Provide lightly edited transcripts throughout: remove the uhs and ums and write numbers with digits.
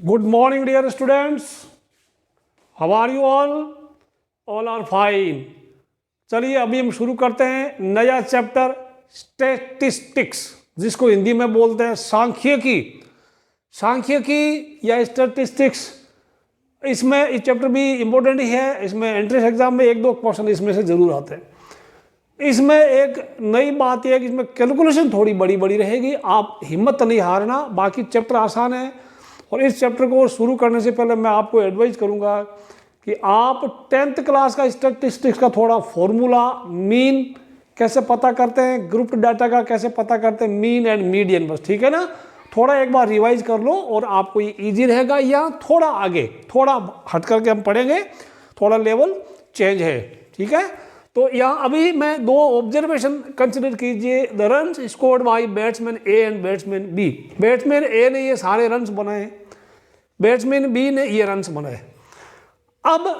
Good morning, dear students. How are you all? All are fine. चलिए अभी हम शुरू करते हैं नया चैप्टर स्टैटिस्टिक्स, जिसको हिंदी में बोलते हैं सांख्यिकी। सांख्यिकी या स्टैटिस्टिक्स, इसमें इस चैप्टर भी इम्पोर्टेंट ही है। इसमें एंट्रेंस एग्जाम में एक दो क्वेश्चन इसमें से जरूर आते हैं। इसमें एक नई बात यह है कि इसमें कैलकुलेशन थोड़ी बड़ी बड़ी रहेगी। आप हिम्मत नहीं हारना, बाकी चैप्टर आसान है। और इस चैप्टर को शुरू करने से पहले मैं आपको एडवाइस करूंगा कि आप 10th क्लास का स्टैटिस्टिक्स का थोड़ा फॉर्मूला, मीन कैसे पता करते हैं, ग्रुप डाटा का कैसे पता करते हैं, मीन एंड मीडियन, बस ठीक है ना, थोड़ा एक बार रिवाइज कर लो और आपको ये ईजी रहेगा। या थोड़ा आगे थोड़ा हट करके हम पढ़ेंगे, थोड़ा लेवल चेंज है, ठीक है। तो यहाँ अभी मैं दो ऑब्जर्वेशन कंसिडर कीजिए। The runs scored by batsman A and batsman B. Batsman A ने ये सारे रन्स बनाए, बैट्समैन बी ने ये रन्स बनाए। अब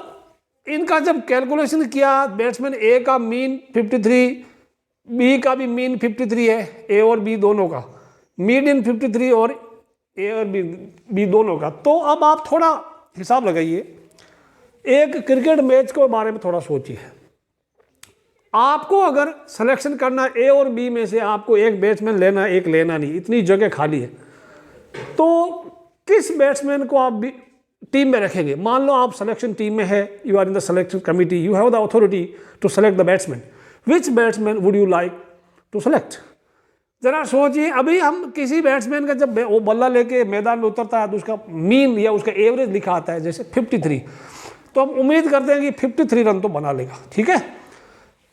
इनका जब कैलकुलेशन किया, बैट्समैन ए का मीन 53, बी का भी मीन 53 है, ए और बी दोनों का मीडियन 53 और ए और बी दोनों का। तो अब आप थोड़ा हिसाब लगाइए, एक क्रिकेट मैच के बारे में थोड़ा सोचिए। आपको अगर सिलेक्शन करना ए और बी में से आपको एक बैट्समैन लेना, एक लेना नहीं, इतनी जगह खाली है, तो किस बैट्समैन को आप टीम में रखेंगे? मान लो आप सिलेक्शन टीम में है, you are in the selection committee, you have the authority to select the batsman. Which batsman would you like to select? जरा सोचिए। अभी हम किसी बैट्समैन का जब वो बल्ला लेके मैदान में उतरता है तो उसका मीन या उसका एवरेज लिखा आता है, जैसे 53, तो हम उम्मीद करते हैं कि 53 रन तो बना लेगा, ठीक है।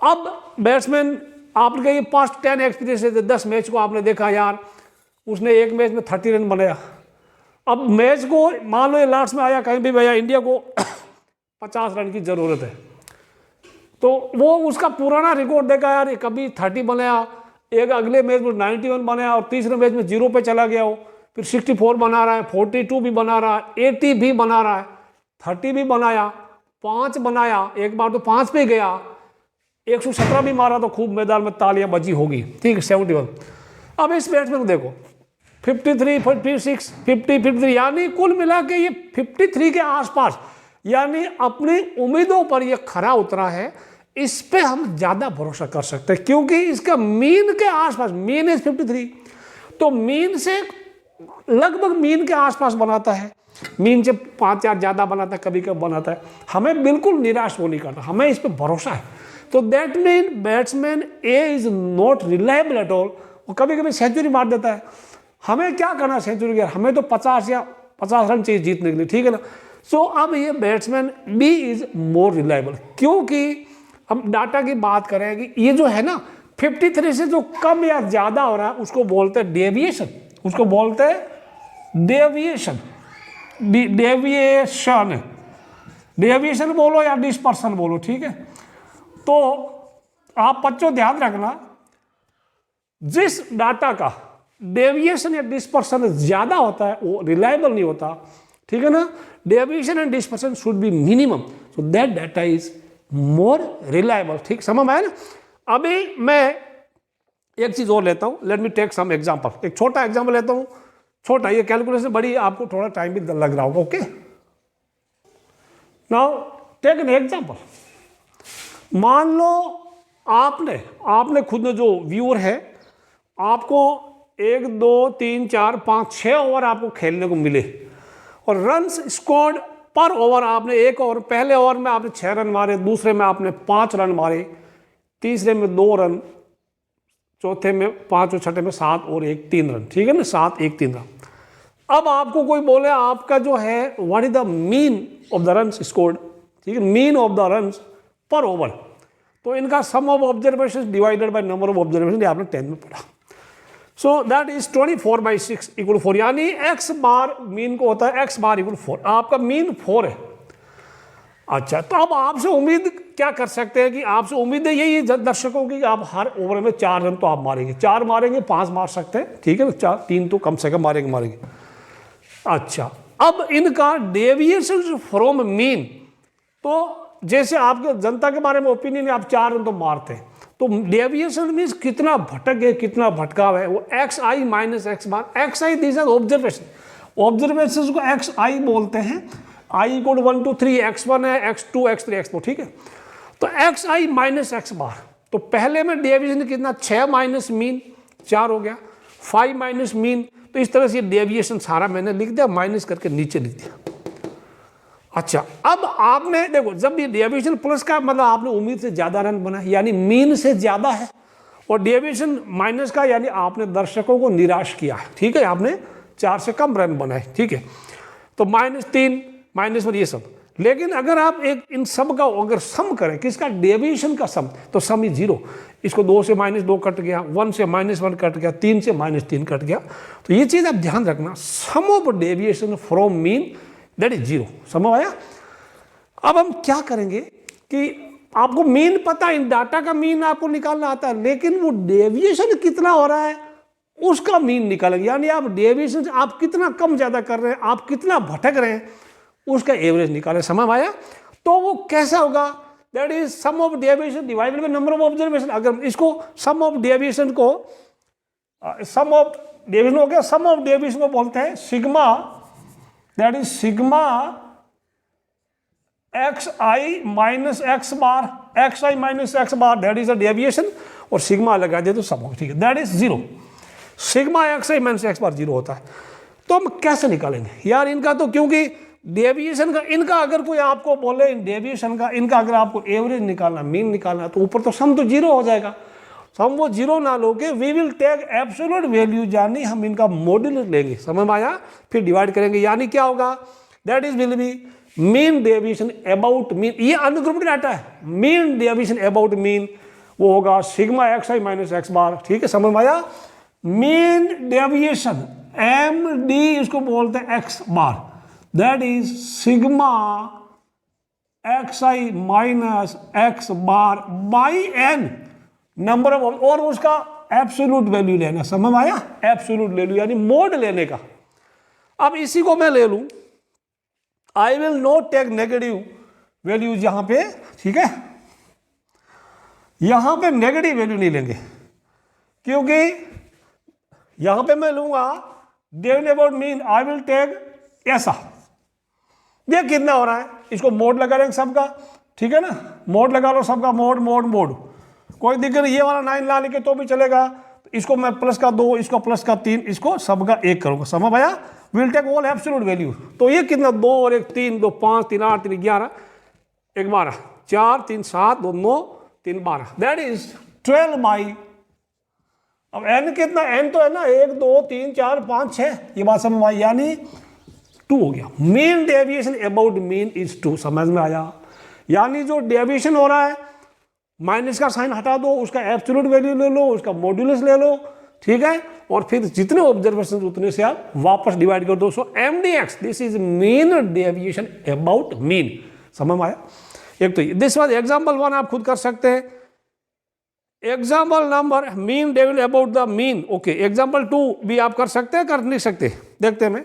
अब बैट्समैन आपके ये पास्ट 10 एक्सपीरियंस है, 10 मैच को आपने देखा यार, उसने एक मैच में 30 रन बनाया। अब मैच को मान लो ये लास्ट में आया, कहीं भी भैया इंडिया को 50 रन की जरूरत है, तो वो उसका पुराना रिकॉर्ड देखा यार, कभी 30 बनाया, एक अगले मैच में 91 बनाया और तीसरे मैच में 0 पे चला गया हो, फिर 64 बना रहा है, 42 भी बना रहा है, 80 भी बना रहा है, 30 भी बनाया, 5 बनाया, एक बार तो 5 पे गया, 117 भी मारा, तो खूब मैदान में तालियां बजी होगी, ठीक है, 71। अब इस बैट्समैन को देखो, 53, 46, 50, 53, यानी कुल मिला के ये 53 के आसपास, यानी अपनी उम्मीदों पर ये खरा उतरा है। इस पे हम ज़्यादा भरोसा कर सकते हैं क्योंकि इसका मीन के आसपास, मीन इज 53, तो मीन से लगभग मीन के आसपास बनाता है, मीन से 5-4 ज़्यादा बनाता है, कभी कभी बनाता है। हमें बिल्कुल निराश वो नहीं करता, हमें इस पर भरोसा है। तो that mean batsman A is not reliable at all. वो कभी कभी सेंचुरी मार देता है, हमें क्या करना सेंचुरी के, हमें तो 50 या 50 रन चाहिए जीतने के लिए, ठीक है ना। सो अब ये batsman B is more reliable, क्योंकि हम डाटा की बात करें कि ये जो है ना 53 से जो कम या ज़्यादा हो रहा है उसको बोलते हैं डेविएशन, उसको बोलते हैं डेविएशन, डेविएशन, डेविएशन बोलो या डिस्पर्सन बोलो, ठीक है। तो आप बच्चों ध्यान रखना, जिस डाटा का डेविएशन या डिस्पर्सन ज़्यादा होता है वो रिलायबल नहीं होता, ठीक है ना। Deviation and dispersion should be minimum, so that data is more reliable, ठीक, समझ में आया ना। अभी मैं एक चीज़ और लेता हूँ, let me take some example, एक छोटा एग्जाम्पल लेता हूँ, छोटा, ये कैलकुलेशन बड़ी, आपको थोड़ा टाइम भी लग रहा होगा, okay. Now take an example. मान लो आपने खुद ने, जो व्यूअर है, आपको 1, 2, 3, 4, 5, 6 ओवर आपको खेलने को मिले और रन्स स्कोर्ड पर ओवर आपने एक ओवर, पहले ओवर में आपने 6 रन मारे, दूसरे में आपने 5 रन मारे, तीसरे में 2 रन, चौथे में 5 और छठे में 7 और 1 3 रन, ठीक है ना, 7, 1, 3 रन। अब आपको कोई बोले आपका जो है what is the mean of the runs scored, ठीक है, मीन ऑफ द रन्स पर ओवर, तो इनका sum of observation divided by number of observation, आपने 10 में पढ़ा। सो दैट इज 24/6 = 4, यानी एक्स बार मीन को होता है x बार = 4, आपका मीन 4 है। अच्छा, तो अब आपसे उम्मीद क्या कर सकते हैं कि आपसे उम्मीद है यही दर्शकों की कि आप हर ओवर में 4 रन तो आप मारेंगे, 4 मारेंगे, 5 मार सकते हैं, ठीक है, 4, 3 तो कम से कम मारेंगे। अच्छा, अब इनका डेविएशन फ्रॉम मीन, तो जैसे आपके जनता के बारे में ओपिनियन है, आप 4 रन तो मारते हैं, तो डेविएशन मीन्स कितना भटक है, कितना भटकाव है, वो xi - x bar, xi this is observation, observation को एक्स आई बोलते हैं। आई इक्वल 1 2 3, x1 है, x2 x3 x4, ठीक है। तो एक्स आई माइनस एक्स बार, तो पहले में डेविएशन कितना 6 माइनस मीन 4 हो गया, 5 माइनस मीन, तो इस तरह से डेविएशन सारा मैंने लिख दिया, माइनस करके नीचे लिख दिया। अच्छा, अब आपने देखो जब ये डेविएशन प्लस का मतलब आपने उम्मीद से ज्यादा रन बनाए, यानी मीन से ज्यादा है, और डेविएशन माइनस का यानी आपने दर्शकों को निराश किया है, ठीक है, आपने 4 से कम रन बनाए, ठीक है। तो -3 -1 ये सब। लेकिन अगर आप एक इन सब का अगर सम करें, किसका डेविएशन का सम, तो सम इज 0। इसको 2 से -2 कट गया, 1 से -1 कट गया, 3 से -3 कट गया। तो ये चीज आप ध्यान रखना, sum of deviation from mean that is 0। समझ आया? अब हम क्या करेंगे कि आपको मीन पता है, इन डाटा का मीन आपको निकालना आता है, लेकिन वो डेविएशन कितना हो रहा है उसका मीन निकालेंगे। यानी आप डेविएशन से आप कितना कम ज्यादा कर रहे हैं, आप कितना भटक रहे हैं, उसका एवरेज निकाले। समझ आया? तो वो कैसा होगा, that is sum of deviation divided by number of observation. अगर इसको सम ऑफ डेविएशन को सम ऑफ डेविएशन हो गया, सम ऑफ डेविएशन को बोलते हैं sigma, that is sigma x I minus x bar, x I minus x bar that is a deviation, और sigma लगा दे तो सम ऑफ, ठीक है, that is 0। Sigma x I minus x bar 0 होता है। तो हम कैसे निकालेंगे यार इनका, तो क्योंकि डेविएशन का इनका अगर कोई आपको बोले डेविएशन का इनका अगर आपको एवरेज निकालना, मीन निकालना, तो ऊपर तो सम तो 0 हो जाएगा। सम वो 0 ना लोगे, we will take absolute value, यानी हम इनका मॉड्यूलस लेंगे। समझ में आया? फिर डिवाइड करेंगे, यानी क्या होगा, that is will be mean deviation about mean, ये अनग्रुप्ड डाटा है, मीन डेविएशन अबाउट मीन वो होगा सिग्मा एक्स आई माइनस एक्स बार, ठीक है, समझ में आया? मीन डेविएशन एम डी इसको बोलते हैं X bar, that is sigma x I minus x bar by N number of, और उसका एब्सोल्यूट वैल्यू लेना। समझ में आया? एब्सोल्यूट वैल्यू यानी मोड लेने का। अब इसी को मैं ले लूं, I will not take negative values यहां पे, ठीक है, यहां पे नेगेटिव वैल्यू नहीं लेंगे, क्योंकि यहां पे मैं लूंगा deviation about mean, I will take ऐसा। ये कितना हो रहा है, इसको मोड लगा देंगे सबका, ठीक है ना, मोड लगा लो सबका, मोड मोड मोड, कोई दिक्कत नहीं। ये वाला 9 ला लेके तो भी चलेगा, इसको मैं प्लस का 2, इसको प्लस का 3, इसको सबका 1 करूंगा। समझ आया? Will take all absolute value. तो ये कितना, 2 और 1 3, 2 5, 3 8, 3 11, 1 12, 4 3 7, 2 9, 3 12, दैट इज 12 बाई, अब n कितना, n तो है ना 1 2 3 4 5 6, ये बात समझ आई, यानी 2 हो गया। Mean deviation about mean is 2। समझ में आया? यानी जो डेविएशन हो रहा है, माइनस का साइन हटा दो, उसका एब्सोल्यूट वैल्यू ले लो, उसका मॉड्यूलस ले लो, ठीक है, और फिर जितने ऑब्जर्वेशन उतने से आप वापस डिवाइड कर दो। So M D x this is mean deviation about mean. समझ में आया? एक तो दिस वाज एग्जाम्पल 1, आप खुद कर सकते हैं। Example number mean deviation about the mean, okay. Example 2 भी आप कर सकते हैं, कर नहीं सकते, देखते हैं। मैं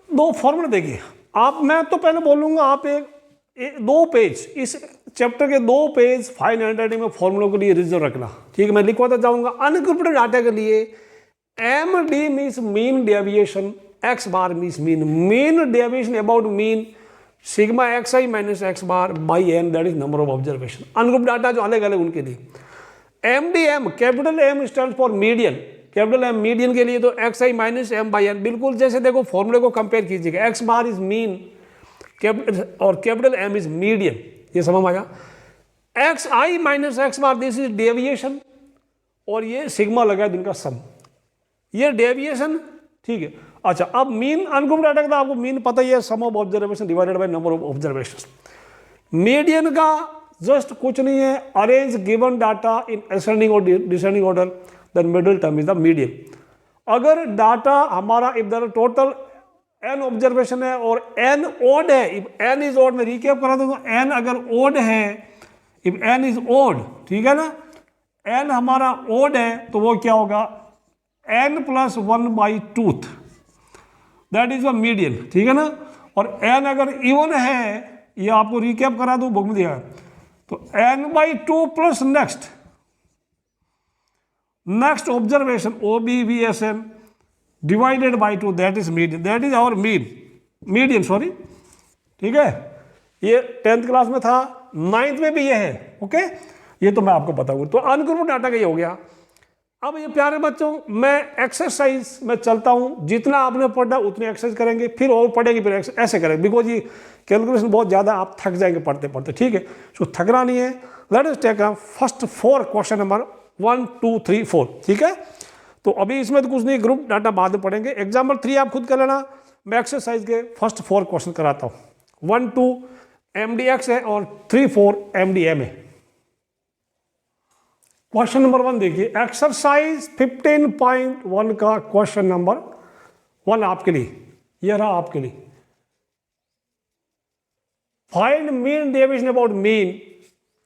दो फॉर्मूला देखिए आप, मैं तो पहले बोलूंगा आप एक 2 पेज, इस चैप्टर के 2 पेज फाइन हैंडराइटिंग में फॉर्मूलों के लिए रिजर्व रखना, ठीक है। मैं लिखवाता जाऊंगा। अनग्रुप्ड डाटा के लिए M D means mean deviation, X bar means mean deviation about mean, sigma x I minus x bar by N, that is number of observation. Ungrouped data जो अलग अलग उनके लिए M D M, capital M stand for median, capital M median के लिए तो X I minus M by N, बिल्कुल जैसे देखो फॉर्मूले को कंपेयर कीजिएगा, एक्स बार इज मीन और कैपिटल एम इज मीडियन, ये समझ में आया? X I minus x bar this is deviation, और ये सिग्मा लगा जिनका सम, ये डेविएशन, ठीक है। अच्छा, अब मीन अनग्रुप्ड डाटा का आपको मीन पता ही है, sum of observation divided by number of observation. Median का जस्ट कुछ नहीं है, arrange given data in ascending और descending order, then middle term is the median. अगर डाटा हमारा if there total n observation है और n ओड है, इफ n इज ओड, मैं रिकैप करा दूंगा, n अगर ओड है, इफ n इज ओड, ठीक है ना, n हमारा ओड है तो वो क्या होगा, n plus 1 by 2, that is the median, ठीक है ना। और n अगर इवन है, ये आपको रिकैप करा दूं, बुक में दिया है, तो n by 2 plus next next observation OBVSN divided by 2 that is median, that is our median sorry, ठीक है। ये 10th क्लास में था, 9th में भी ये है, ओके। ये तो मैं आपको बताऊंगा। तो अनग्रुप डाटा का ये हो गया। अब ये प्यारे बच्चों, मैं एक्सरसाइज में चलता हूँ, जितना आपने पढ़ा उतनी एक्सरसाइज करेंगे, फिर और पढ़ेंगे, फिर ऐसे करेंगे, बिकॉज ये कैलकुलेशन बहुत ज़्यादा आप थक जाएंगे पढ़ते पढ़ते, ठीक है। तो थकना नहीं है। Let us take first 4 question number 1 2 3 4, ठीक है। तो अभी इसमें तो कुछ नहीं, ग्रुप डाटा बाद में पढ़ेंगे। एग्जाम्पल 3 आप खुद कर लेना, मैं एक्सरसाइज के फर्स्ट 4 क्वेश्चन कराता हूँ। 1 2 MDX है और 3 4 MDM है। क्वेश्चन नंबर 1 देखिए, एक्सरसाइज 15.1 का क्वेश्चन नंबर 1 आपके लिए, यह रहा आपके लिए। Find mean deviation about mean,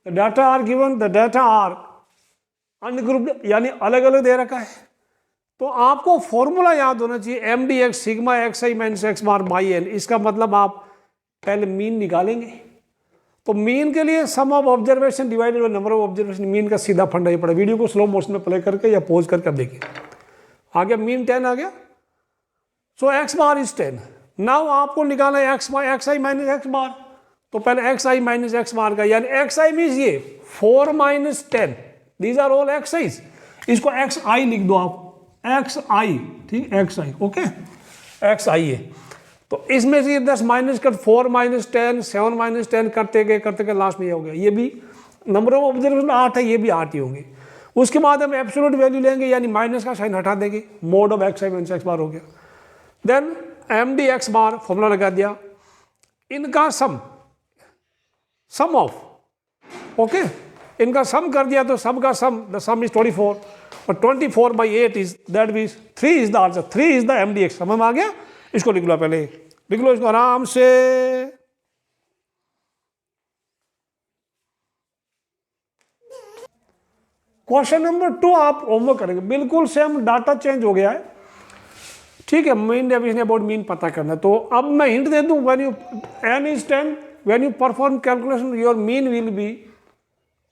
the data are given, the data are ungrouped, यानी अलग अलग दे रखा है। तो आपको फॉर्मूला याद होना चाहिए, MDX sigma XI minus X bar by N। इसका मतलब आप पहले मीन निकालेंगे। तो मीन के लिए sum of observation divided by number of observation, mean का सीधा फंडा ही पड़ा। वीडियो को स्लो मोशन में प्ले करके या पॉज करके आप देखिए, आ गया मीन 10 आ गया। सो X बार इज 10। नाउ आपको निकालना है XI माइनस X बार। तो पहले XI माइनस X बार का, यानी XI मीन्स ये 4 minus 10, these are all XIs। इसको XI लिख दो आप, XI, ठीक, XI, ओके, XI है। तो इसमें से 10 माइनस कर 4 माइनस 10 7 माइनस 10 करते गए लास्ट में ये हो गया। ये भी नंबर ऑफ ऑब्जर्वेशन 8 है, ये भी 8 ही होंगे। उसके बाद हम एब्सोल्यूट वैल्यू लेंगे, यानी माइनस का साइन हटा देंगे, mode of XI minus X बार हो गया। देन MDX बार फॉर्मूला लगा दिया, इनका सम ऑफ, ओके, इनका सम कर दिया तो सब का सम, द सम इज 24 और 24/8 is that means 3 is the answer, 3 is the MDX। समझ में आ गया? इसको लिख लो, पहले लिख लो इसको आराम से। क्वेश्चन नंबर 2 आप होमवर्क करेंगे, बिल्कुल सेम, डाटा चेंज हो गया है, ठीक है। मीन डेविएशन अबाउट मीन पता करना। तो अब मैं हिंट दे दूं, when you n is 10, when you perform calculation your mean will be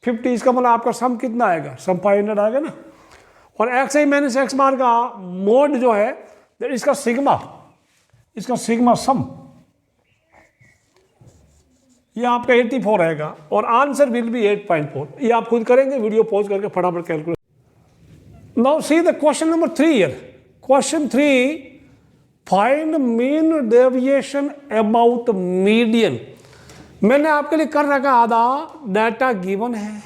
50। इसका मतलब आपका सम कितना आएगा? सम 500 आएगा ना। और XI माइनस X बार का मोड जो है, इसका सिग्मा सम, ये आपका 84 आएगा और आंसर विल बी 8.4। ये आप खुद करेंगे, वीडियो पॉज करके फटाफट calculate. Now see the question number 3 here. Question 3, find mean deviation about median. मैंने आपके लिए कर रखा, आधा डाटा गिवन है।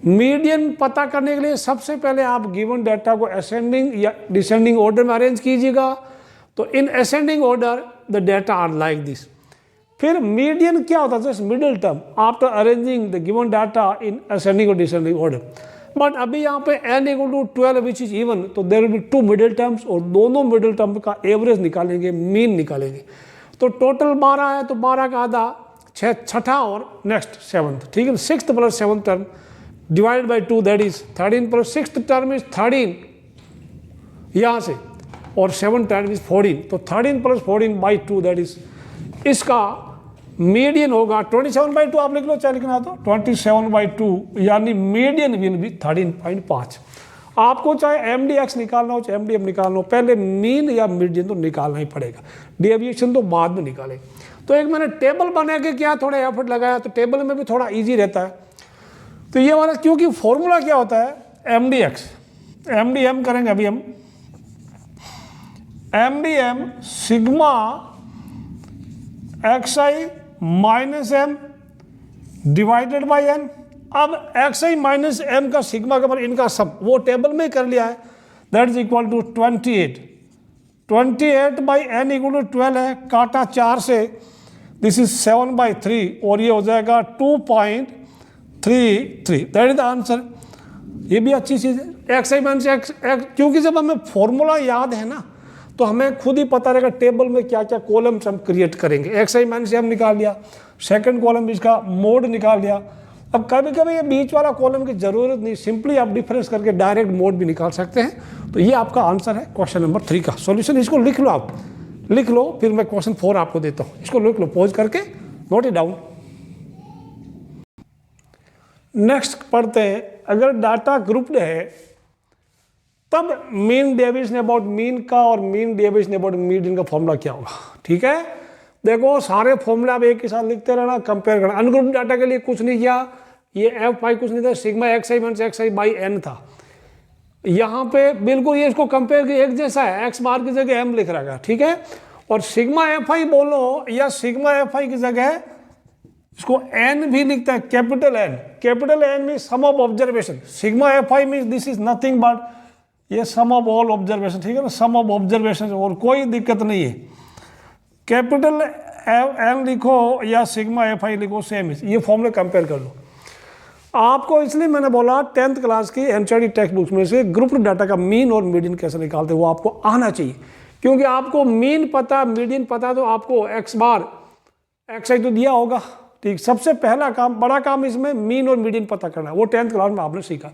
मीडियन पता करने के लिए सबसे पहले आप गिवन डाटा को असेंडिंग या डिसेंडिंग ऑर्डर में अरेंज कीजिएगा। तो in ascending order the data are like this. फिर मीडियन क्या होता है? Just middle term after arranging the given data in ascending और डिसेंडिंग ऑर्डर। बट अभी यहाँ पे n = 12 विच इज इवन, तो there will be 2 middle terms और दोनों मिडिल टर्म का एवरेज निकालेंगे, मीन निकालेंगे। तो टोटल 12 है, तो 12 का आधा छठा और नेक्स्ट 7th, ठीक है। 6th plus 7th term divided by 2 that is 13 plus 6th term is 13 यहाँ से, और 7th टर्म इज 14। तो 13 प्लस 14/2 दैट इज, इसका मीडियन होगा 27/2। आप लिख लो, चाहे लिखना तो 27/2, यानी मीडियन विल बी 13.5। आपको चाहे MDX निकालना हो चाहे MDM निकालना हो, पहले मीन या मीडियन तो निकालना ही पड़ेगा, डेविएशन तो बाद में निकालें। तो एक मैंने टेबल बना के क्या थोड़ा एफर्ट लगाया, तो टेबल में भी थोड़ा इजी रहता है। तो ये वाला, क्योंकि फॉर्मूला क्या होता है MDX, MDM करेंगे अभी हम। MDM sigma XI minus M divided by N। अब XI माइनस M का सिग्मा का मतलब इनका सम, वो टेबल में कर लिया है, that is equal to 28। 28/n = 12 है, काटा 4 से, दिस इज 7/3 और ये हो जाएगा 2.33, दैट इज द आंसर। ये भी अच्छी चीज़ है। XI माइनस X, क्योंकि जब हमें फॉर्मूला याद है ना, तो हमें खुद ही पता रहेगा टेबल में क्या क्या कॉलम्स हम क्रिएट करेंगे। XI माइनस M निकाल लिया, सेकंड कॉलम इसका मोड निकाल लिया। अब कभी कभी ये बीच वाला कॉलम की जरूरत नहीं, सिंपली आप डिफरेंस करके डायरेक्ट मोड भी निकाल सकते हैं। तो ये आपका आंसर है क्वेश्चन नंबर 3 का सॉल्यूशन। इसको लिख लो, आप लिख लो, फिर मैं क्वेश्चन 4 आपको देता हूँ। इसको लिख लो, पॉज करके नोट इट डाउन। नेक्स्ट पढ़ते हैं, अगर डाटा ग्रुप्ड है तब मीन डेविएशन अबाउट मीन का और मीन डेविएशन अबाउट मीडियन का फॉर्मूला क्या होगा। ठीक है, देखो सारे फॉर्मूला आप एक के साथ लिखते रहना, कंपेयर करना। अनग्रुप डाटा के लिए कुछ नहीं किया, ये एफ आई कुछ नहीं था, sigma x I minus X I by N था। यहाँ पे बिल्कुल ये इसको कंपेयर की एक जैसा है, एक्स बार की जगह एम लिख रहा है। ठीक है, और सिग्मा एफ आई बोलो या सिग्मा एफ आई की जगह इसको एन भी लिखता है, capital N. Capital N mean sum of observation, sigma F I mean this is nothing but ये सम ऑफ ऑल ऑब्जर्वेशन। ठीक है ना, सम ऑफ ऑब्जर्वेशन, और कोई दिक्कत नहीं है। कैपिटल एन लिखो या सिग्मा एफ आई लिखो, सेम है। ये फॉर्मूले कंपेयर कर लो। आपको इसलिए मैंने बोला 10th क्लास की एनसीईआरटी टेक्स्ट बुक्स में से ग्रुप डाटा का मीन और मीडियन कैसे निकालते हैं वो आपको आना चाहिए, क्योंकि आपको मीन पता मीडियन पता तो आपको एक्स बार एक्स आई तो दिया होगा। ठीक, सबसे पहला काम, बड़ा काम इसमें मीन और मीडियन पता करना, वो 10th क्लास में आपने सीखा।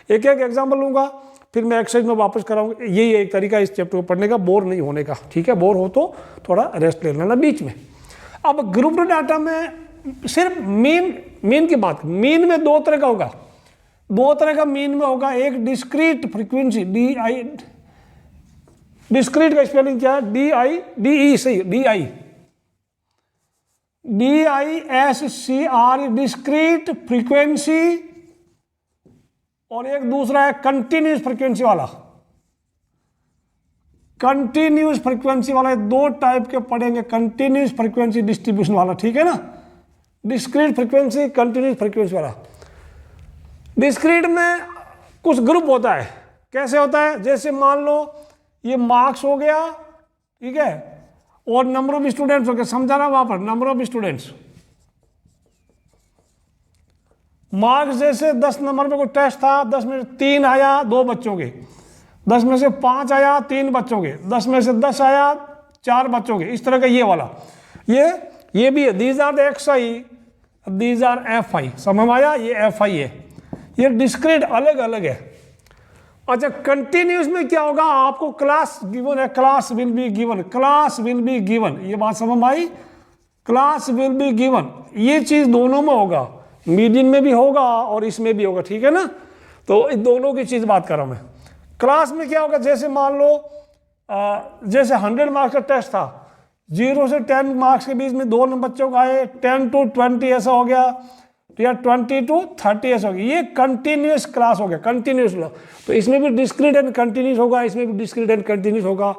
एक एक एग्जाम्पल लूँगा, फिर मैं एक्सरसाइज में वापस कराऊंगा। यही एक तरीका इस चैप्टर को पढ़ने का, बोर नहीं होने का। ठीक है, बोर हो तो थोड़ा रेस्ट ले लेना बीच में। अब ग्रुप डाटा में सिर्फ मीन की बात, मीन में दो तरह का होगा, दो तरह का मीन में होगा। एक discrete frequency, D I, discrete का स्पेलिंग क्या है, डी आई डी ई, सही, D I D I S C R, discrete frequency. और एक दूसरा है कंटिन्यूस फ्रीक्वेंसी वाला। कंटिन्यूस फ्रीक्वेंसी वाला, दो टाइप के पढ़ेंगे, कंटिन्यूस फ्रीक्वेंसी डिस्ट्रीब्यूशन वाला। ठीक है ना, डिस्क्रीट फ्रीक्वेंसी, कंटिन्यूस फ्रीक्वेंसी वाला। डिस्क्रीट में कुछ ग्रुप होता है। कैसे होता है, जैसे मान लो ये मार्क्स हो गया, ठीक है, और नंबर ऑफ स्टूडेंट्स हो गया। समझा ना वहां पर, नंबर ऑफ स्टूडेंट्स, मार्क्स जैसे 10 नंबर पे कोई टेस्ट था, 10 में से 3 आया 2 बच्चों के, 10 में से 5 आया 3 बच्चों के, 10 में से 10 आया 4 बच्चों के, इस तरह का ये वाला। ये भी है, these are the X I, these are F I. समझ में आया, ये एफ आई है, ये डिस्क्रीट अलग अलग है। अच्छा, कंटिन्यूस में क्या होगा, आपको क्लास गिवन है, class will be given, class will be given, ये बात समझ में आई, क्लास विल बी गिवन। ये चीज दोनों में होगा, मीडियन में भी होगा और इसमें भी होगा। ठीक है ना, तो इन दोनों की चीज बात कर रहा हूं मैं। क्लास में क्या होगा, जैसे मान लो जैसे 100 मार्क्स का टेस्ट था, 0 से 10 मार्क्स के बीच में 2 बच्चों का आए, 10 to 20 ऐसा हो गया, या 20 to 30 ऐसा हो गया। ये कंटिन्यूस क्लास हो गया, कंटिन्यूस। तो इसमें भी डिस्क्रीट एंड कंटिन्यूस होगा, इसमें भी डिस्क्रीट एंड कंटिन्यूस होगा।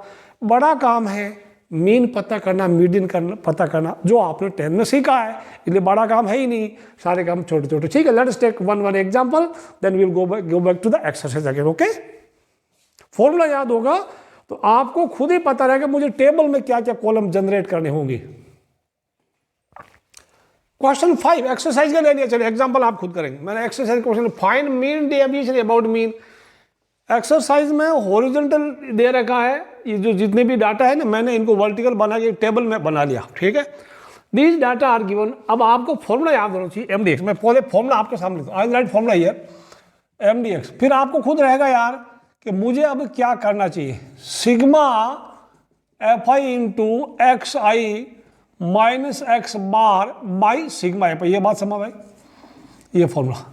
बड़ा काम है मीन पता करना, मीडियन करना, पता करना, जो आपने 10 में सीखा है, इसलिए बड़ा काम है ही नहीं, सारे काम छोटे छोटे। ठीक है, let's take one example, then we will go back to the exercise again. Okay, formula याद होगा तो आपको खुद ही पता रहेगा मुझे टेबल में क्या क्या कॉलम जनरेट करने होंगे। क्वेश्चन 5 एक्सरसाइज का ले लिया, चलिए एग्जांपल आप खुद करेंगे। मैंने exercise question find mean deviation about mean. Exercise में हॉरिजॉन्टल दे रखा है, ये जो जितने भी डाटा है ना, मैंने इनको वर्टिकल बना के टेबल में बना लिया। ठीक है, दीज डाटा आर गिवन। अब आपको फॉर्मूला याद होना चाहिए, MDX। मैं पहले फॉर्मूला आपके सामने, आई राइट फॉर्मूला हियर, MDX। फिर आपको खुद रहेगा यार कि मुझे अब क्या करना चाहिए, sigma F I into x I minus x bar by sigma F I. ये बात समझ भाई, ये फॉर्मूला।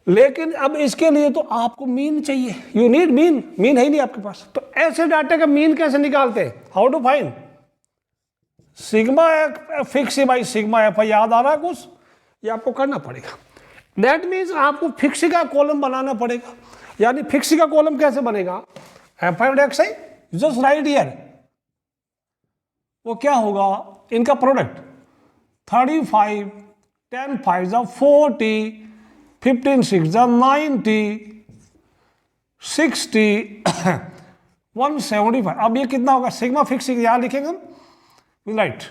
लेकिन अब इसके लिए तो आपको मीन चाहिए, यू नीड मीन। मीन है ही नहीं आपके पास, तो ऐसे डाटा का मीन कैसे निकालते हैं, how to find sigma fix by sigma F I. याद आ रहा है कुछ, ये आपको करना पड़ेगा। दैट मीन्स आपको फिक्स का कॉलम बनाना पड़ेगा। यानी फिक्स का कॉलम कैसे बनेगा, F I x I, just right here. वो क्या होगा, इनका प्रोडक्ट 35, 10 5 40, 15 6 90, 60, 175। अब ये कितना होगा, सिग्मा फिक्स यहां लिखेंगे हम, राइट।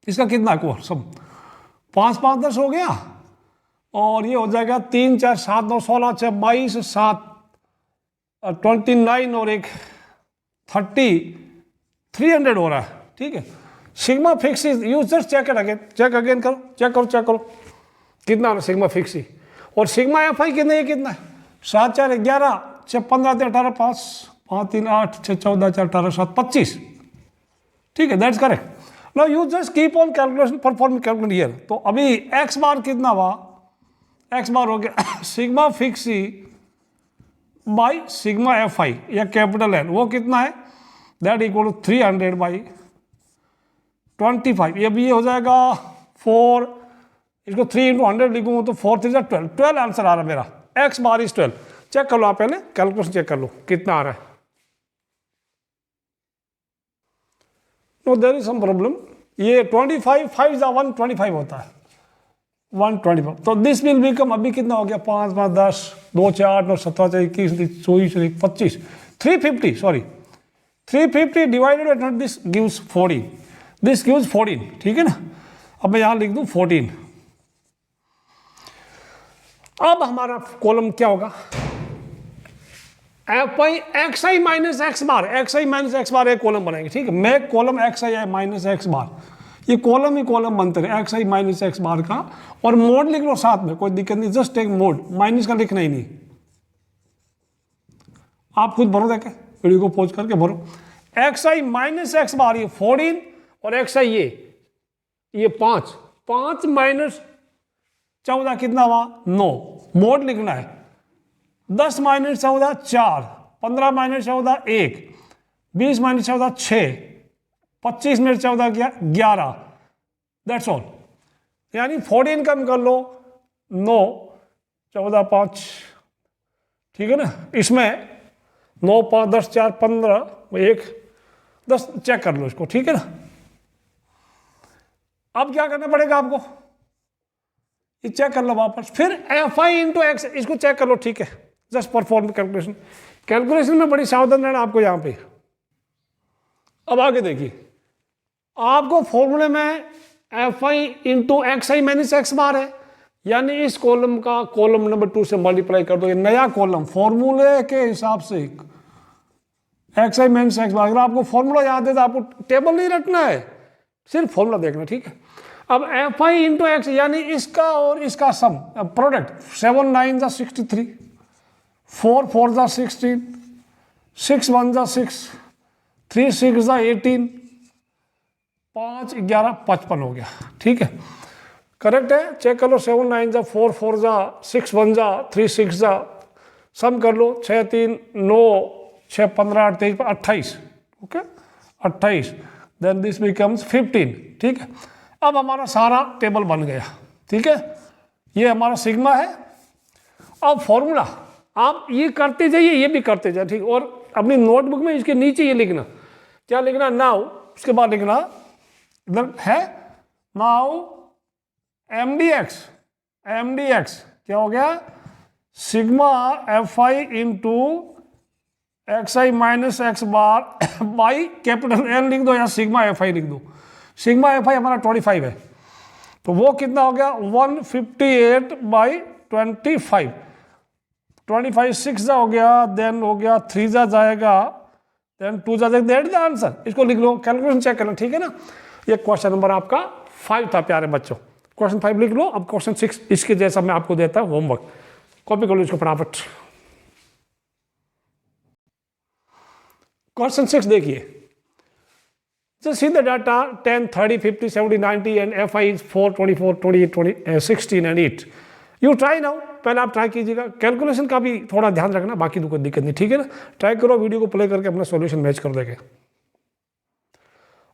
इसका कितना कोर सब 5 5 10 हो गया, और ये हो जाएगा 3 4 7 9 16 6 22 7 29 और एक 30 300 हो रहा है। ठीक है, sigma fix you just check it again, check again करो, चेक करो कितना है सिग्मा फिक्स। और सिग्मा एफ आई कितना, ये कितना है, 7 4 11 6 15 18 5 5 3 8 6 14 4 18 7 25। ठीक है, that's correct. Now you just keep on calculation, perform calculate here. तो अभी एक्स बार कितना हुआ, एक्स बार हो गया sigma fix by sigma F I या कैपिटल एन, वो कितना है, दैट इक्वल टू 300 बाई 25। ये भी ये हो जाएगा 4, इसको 3 × 100 लिखूंगा तो 4 3 12, 12 आंसर आ रहा है मेरा। X bar is 12। चेक कर लो आप, पहले कैलकुलेशन चेक कर लो कितना आ रहा है। No there is some problem. ये 25 5 जा 125 होता है, 125। तो दिस विल बिकम, अभी कितना हो गया, 5 5 10 2 4 9 17 21 24 25 350, sorry 350 divided by 100, this gives 14, this gives 14, ठीक है ना। अब मैं यहां लिख दूं 14। अब हमारा कॉलम क्या होगा, एफ आई एक्स आई माइनस एक्स बार, एक्स आई माइनस एक्स बार एक कॉलम बनाएंगे, ठीक है। मैं कॉलम एक्स आई माइनस एक्स बार, ये कॉलम ही कॉलम बनते रहे एक्स आई माइनस एक्स बार का, और मोड लिख लो साथ में, कोई दिक्कत नहीं, जस्ट टेक मोड, माइनस का लिखना ही नहीं। आप खुद भरो, देखें वीडियो को पॉज करके भरो। एक्स आई माइनस एक्स बार ये 14, और एक्स आई ये 5, 5 माइनस 14 कितना हुआ 9, मोड लिखना है। 10 माइनस 14 4, 15 माइनस 14 1, 20 माइनस 14 6, 25 में 14 क्या 11, दैट्स ऑल। यानी 14 कम कर लो 9 14 5, ठीक है ना। इसमें 9 5 10 4 15 1 10, चेक कर लो इसको, ठीक है ना। अब क्या करना पड़ेगा आपको, ये चेक कर लो वापस, फिर एफ आई इंटू एक्स, इसको चेक कर लो, ठीक है। जस्ट परफॉर्म कैलकुलेशन, कैलकुलेशन में बड़ी सावधान रहना आपको यहाँ पे। अब आगे देखिए, आपको फॉर्मूले में एफ आई इंटू एक्स आई माइनस एक्स बार है, यानी इस कॉलम का कॉलम नंबर 2 से मल्टीप्लाई कर दो, ये नया कॉलम फॉर्मूले के हिसाब से एक्स आई माइनस एक्स बार। अगर आपको फॉर्मूला याद है तो आपको टेबल नहीं रखना है, सिर्फ फॉर्मूला देखना, ठीक है। अब एफ आई इंटू एक्स, यानी इसका और इसका सम, प्रोडक्ट, 7 9 जा 63, 4 4 जा 16, 6 1 जा 6, 3 6 जा 18, 5 11 55 हो गया, ठीक है, करेक्ट है। चेक कर लो, 7 9 जा 4 4 जा 6 1 जा 3 6 जा, सम कर लो, 6 3 9 6 15 8 23 28, ओके 28, देन दिस बिकम्स 15, ठीक है। अब हमारा सारा टेबल बन गया, ठीक है, ये हमारा सिग्मा है। अब फॉर्मूला आप ये करते जाइए, ये भी करते जाइए, ठीक। और अपनी नोटबुक में इसके नीचे ये लिखना, क्या लिखना, नाउ, उसके बाद लिखना इधर है, नाउ एम डी एक्स क्या हो गया, sigma F I into x I minus x bar by capital N लिख दो, या सिग्मा एफ आई लिख दो। सिग्मा एफ आई हमारा 25 है, तो वो कितना हो गया 158 बाई 25, 25 6 जा हो गया, देन हो गया 3 जा जाएगा, देन 2 जा जाएगा, दैट इज द आंसर। इसको लिख लो, कैलकुलेशन चेक करना, ठीक है ना। ये क्वेश्चन नंबर आपका 5 था प्यारे बच्चों, क्वेश्चन 5 लिख लो। अब क्वेश्चन 6 इसके जैसा मैं आपको देता हूं होमवर्क, कॉपी कर लो इसको फटाफट। क्वेश्चन 6 देखिए, just see the data 10 30 50 70 90 and fi is 4 24 28 20 16 and 8. you try now, पहले आप ट्राई कीजिएगा, कैलकुलेशन का भी थोड़ा ध्यान रखना, बाकी तो कोई दिक्कत नहीं, ठीक है ना। ट्राई करो, वीडियो को प्ले करके अपना सॉल्यूशन मैच कर देंगे।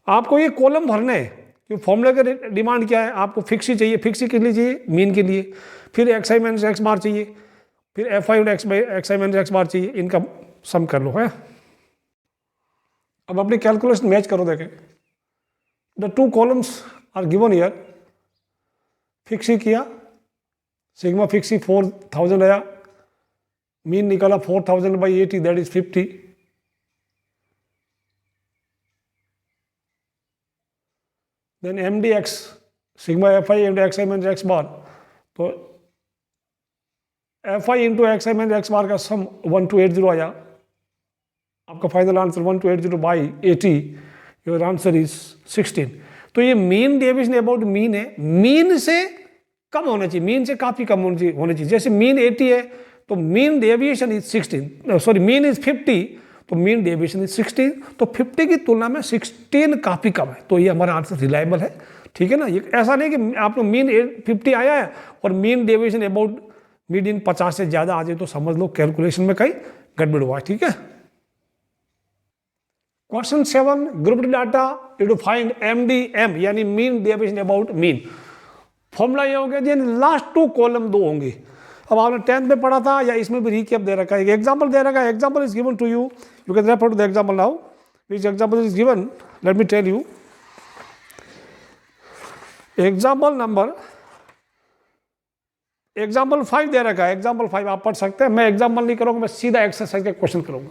आपको ये कॉलम भरने हैं, कि फॉर्मूले का डिमांड क्या है, आपको फिक्स ही चाहिए, फिक्स ही के लिए चाहिए मीन के लिए, फिर एक्स आई माइनस एक्स बार चाहिए, फिर एफ आई एक्स आई माइनस एक्स बार चाहिए, इनका सम कर लो है। अब अपनी कैलकुलेशन मैच करो, देखें the 2 columns are given here, f x ही किया, सिग्मा फिक्स ही 4000 आया, मीन निकाला 4000 by 80, that is 50, then M D x sigma F I into x I minus x bar, तो एफ आई इंटू एक्स आई माइनस एक्स बार का sum 1280 आया, आपका final answer 1280 by 80, your answer is 16। तो ये mean deviation about mean है, mean से कम होना चाहिए, मीन से काफ़ी कम होना चाहिए। जैसे मीन 80 है तो mean deviation is 16, sorry mean is 50, तो मीन डेविएशन इज 16, तो 50 की तुलना में 16 काफ़ी कम है, तो ये हमारा आंसर रिलायबल है, ठीक है ना। ये ऐसा नहीं कि आपको मीन 50 आया है और मीन डेविएशन अबाउट मीडियन 50 से ज़्यादा आ जाए तो समझ लो कैलकुलेशन में कहीं गड़बड़ हुआ, ठीक है। Question 7, group data to find MDM यानी mean deviation about mean. Formula ये हो गया जी, लास्ट 2 कॉलम 2 होंगे। अब आपने 10th में पढ़ा था या इसमें भी रिकैप दे रखा है, एग्जांपल दे रखा है, example is given to you, you can refer to the example now, which example is given, let me tell you. Example 5 दे रखा है, एग्जाम्पल 5 आप पढ़ सकते हैं, मैं एग्जाम्पल नहीं करूँगा, मैं सीधा एक्सरसाइज का क्वेश्चन करूँगा।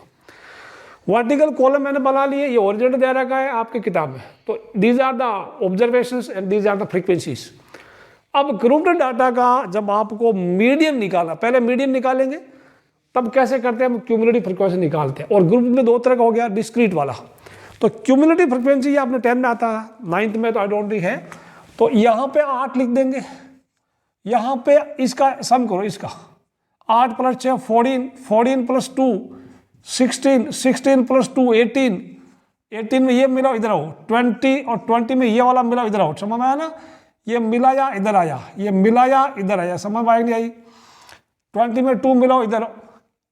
वर्टिकल कॉलम मैंने बना लिए, ये ओरिजिनल दे रखा है आपकी किताब में, तो these are the observations and these are the frequencies. अब ग्रुप्ड डाटा का जब आपको मीडियन निकालना, पहले मीडियन निकालेंगे, तब कैसे करते हैं हम, क्यूमुलेटिव फ्रीक्वेंसी निकालते हैं। और ग्रुप में 2 तरह का हो गया, डिस्क्रीट वाला। तो क्यूमुलेटिव फ्रीक्वेंसी आपने 10 में आता है, 9th में तो आई डोंट थिंक है, तो यहाँ पे 8 लिख देंगे, यहाँ पे इसका सम करो, इसका 8 + 6 14, 14 + 2 16, 16 + 2 18, 18 में ये मिलाओ इधर आओ, 20 और 20 में ये वाला मिलाओ इधर आओ, समझ में आया ना, ये मिलाया इधर आया, ये मिलाया इधर आया, समझ में आई नहीं आई। 20 में 2 मिलाओ इधर,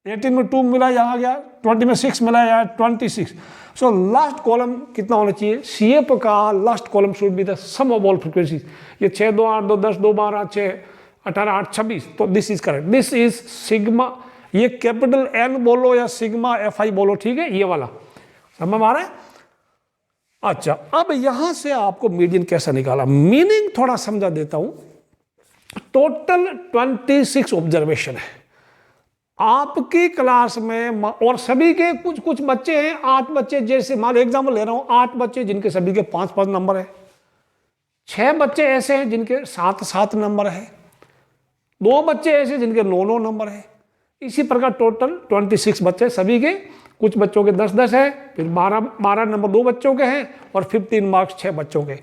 18 में 2 मिला यहाँ गया, 20 में 6 मिलाया 26। सो लास्ट कॉलम कितना होना चाहिए, CF का last column should be the sum of all frequencies. ये 6 2 8 2 10 2 12 6 18 8 26, तो this is correct, this is sigma, ये कैपिटल N बोलो या सिग्मा FI बोलो, ठीक है, ये वाला समझ में आ रहा है। अच्छा, अब यहां से आपको मीडियन कैसा निकाला, मीनिंग थोड़ा समझा देता हूं। टोटल 26 ऑब्जर्वेशन है आपकी क्लास में, और सभी के कुछ कुछ बच्चे हैं, 8 बच्चे, जैसे मान एग्जाम्पल ले रहा हूं, 8 बच्चे जिनके सभी के 5-5 नंबर है, 6 बच्चे ऐसे हैं जिनके 7-7 नंबर है, 2 बच्चे ऐसे जिनके 9-9 नंबर है। इसी प्रकार टोटल 26 बच्चे, सभी के कुछ बच्चों के 10-10 है, फिर 12 नंबर 2 बच्चों के हैं, और 15 मार्क्स 6 बच्चों के।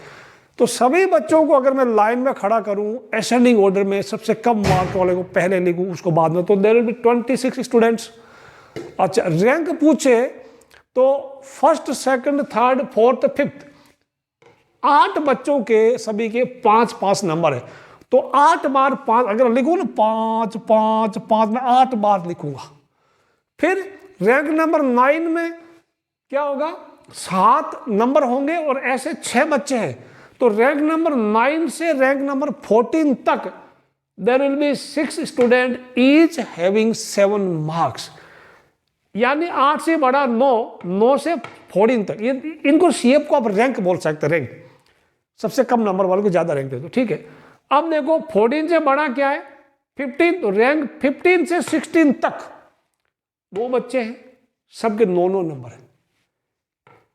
तो सभी बच्चों को अगर मैं लाइन में खड़ा करूं असेंडिंग ऑर्डर में, सबसे कम मार्क वाले को पहले लिखूं, उसको बाद में, तो देयर विल बी 26 स्टूडेंट्स। अच्छा, रैंक पूछे तो first, second, third, fourth, 5th 8 बच्चों के सभी के 5-5 नंबर है, तो 8 बार 5 अगर लिखूं ना, 5 5 5 में 8 बार लिखूंगा। फिर रैंक नंबर 9 में क्या होगा, 7 नंबर होंगे, और ऐसे 6 बच्चे हैं, तो रैंक नंबर 9 से रैंक नंबर 14 तक there will be 6 student each having 7 marks, यानी 8 से बड़ा 9, 9 से 14 तक, ये इनको CF को आप रैंक बोल सकते हैं, रैंक सबसे कम नंबर वाले को ज्यादा रैंक दे दो, ठीक है। अब देखो 14 से बड़ा क्या है, 15, तो रैंक 15 से 16 तक 2 बच्चे हैं, सबके 9-9 नंबर है।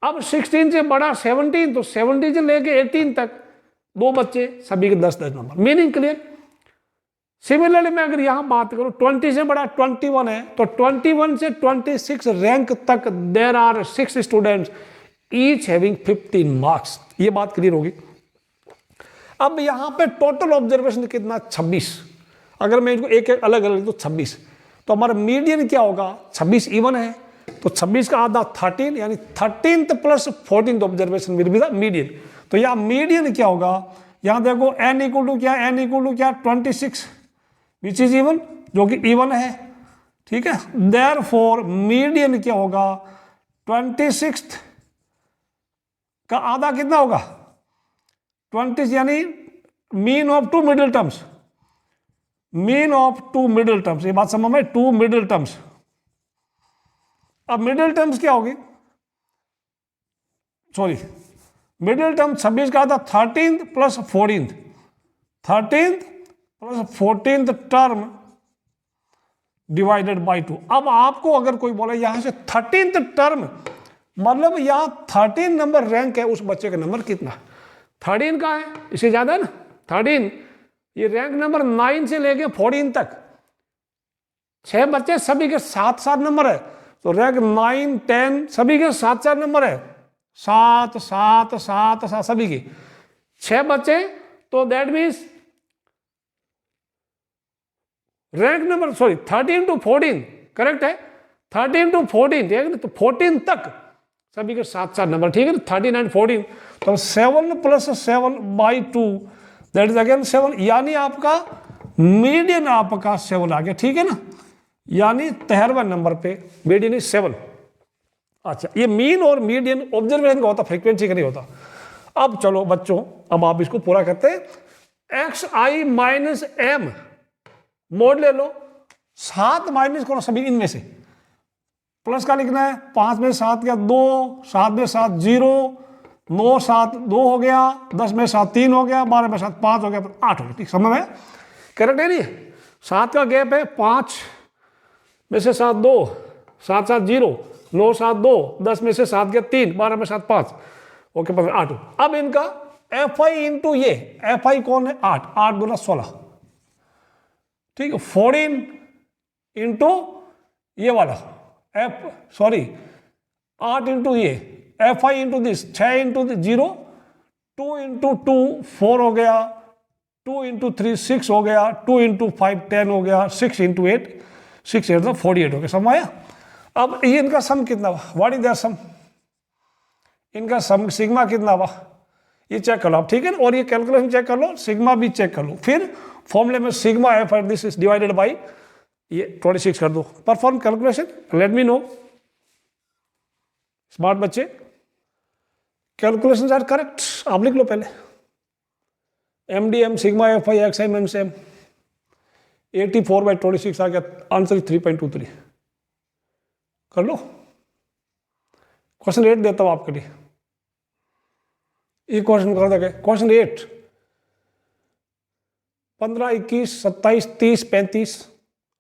अब 16 से बड़ा 17, तो 17 से लेके 18 तक 2 बच्चे, सभी के 10-10 नंबर। Meaning clear. सिमिलरली मैं अगर यहां बात करूं, 20 से बड़ा 21 है, तो 21 से 26 रैंक तक there are 6 students each having 15 marks. ये बात क्लियर होगी। अब यहां पे टोटल ऑब्जर्वेशन कितना, 26। अगर मैं इनको एक एक अलग अलग तो 26, तो हमारा मीडियन क्या होगा, 26 इवन है, तो 26 का आधा 13, यानी 13th + 14th observation will be the median. तो यहाँ मीडियन क्या होगा, यहाँ देखो n = क्या, n = क्या, 26 विच इज इवन, जो कि इवन है, ठीक है। देयरफॉर मीडियन क्या होगा, 26 का आधा कितना होगा, 20, यानी mean of 2 middle terms, mean of 2 middle terms, ये बात समझ में, 2 मिडिल टर्म्स। अब मिडिल टर्म्स क्या होगी, सॉरी मिडिल टर्म 26 का था 13th + 14th, 13th + 14th term divided by 2। अब आपको अगर कोई बोले यहां से 13th टर्म, मतलब यहां 13 नंबर रैंक है, उस बच्चे का नंबर कितना, 13 का है, इससे ज्यादा ना 13। ये रैंक नंबर 9 से लेके 14 तक 6 बच्चे, सभी के 7-7 नंबर है, तो रैंक 9 10 सभी के 7-4 नंबर है, 7 7 7 7 सभी के 6 बच्चे, तो that means rank number, sorry 13 to 14 correct है, 13 to 14, ठीक है ना, तो 14 तक सभी के 7-7 नंबर, ठीक है ना, 13 and 14, तो 7 + 7 by 2 दैट इज अगेन 7, यानी आपका मीडियन आपका 7 आ गया, ठीक है ना। यानी 13वें नंबर पे मीडियन इज 7। अच्छा, ये मीन और मीडियन ऑब्जर्वेशन का होता, फ्रीक्वेंसी का नहीं होता। अब चलो बच्चों, अब आप इसको पूरा करते हैं। एक्स आई माइनस एम मोड ले लो, 7 माइनस करो सभी इनमें से, प्लस का लिखना है। 5 में 7 गया 2, 7 में 7 0, 9 7 2 हो गया, 10 में 7 3 हो गया, 12 में 7 5 हो गया, 8 हो गया। ठीक, समझ में? करेक्ट है नहीं? 7 का गैप है, 5 में से 7 2, 7 7 0, 9 7 2, 10 में से 7 गया 3, 12 में 7 5, ओके 8। अब इनका एफ आई इंटू ये, एफ आई कौन है? 8, 8 गुना 16, ठीक है। 14 इंटू ये वाला सॉरी 8 इंटू ये F I into this, 6 into 0, 2 into 2 4 हो गया, 2 इंटू 3 6 हो गया, 2 इंटू 5 10 हो गया, 6 इंटू 8 6 8 तो 48 हो गया। समझ आया? अब ये इनका सम कितना हुआ? व्हाट इज देयर सम? इनका सम सिग्मा कितना हुआ ये चेक कर लो आप, ठीक है ना। और ये कैलकुलेशन चेक कर लो, सिग्मा भी चेक कर लो। फिर फॉर्मूले में sigma F at this is divided by ये 26 कर दो। Perform calculation, let me know. Smart बच्चे, कैलकुलेशन आर करेक्ट, आप लिख लो पहले। M D M sigma F I x I minus M 84/26 आ गया, आंसर 3.23। कर लो। क्वेश्चन 8 देता हूं आपके लिए, ये क्वेश्चन कर देंगे। क्वेश्चन 8 15 21 27 30 35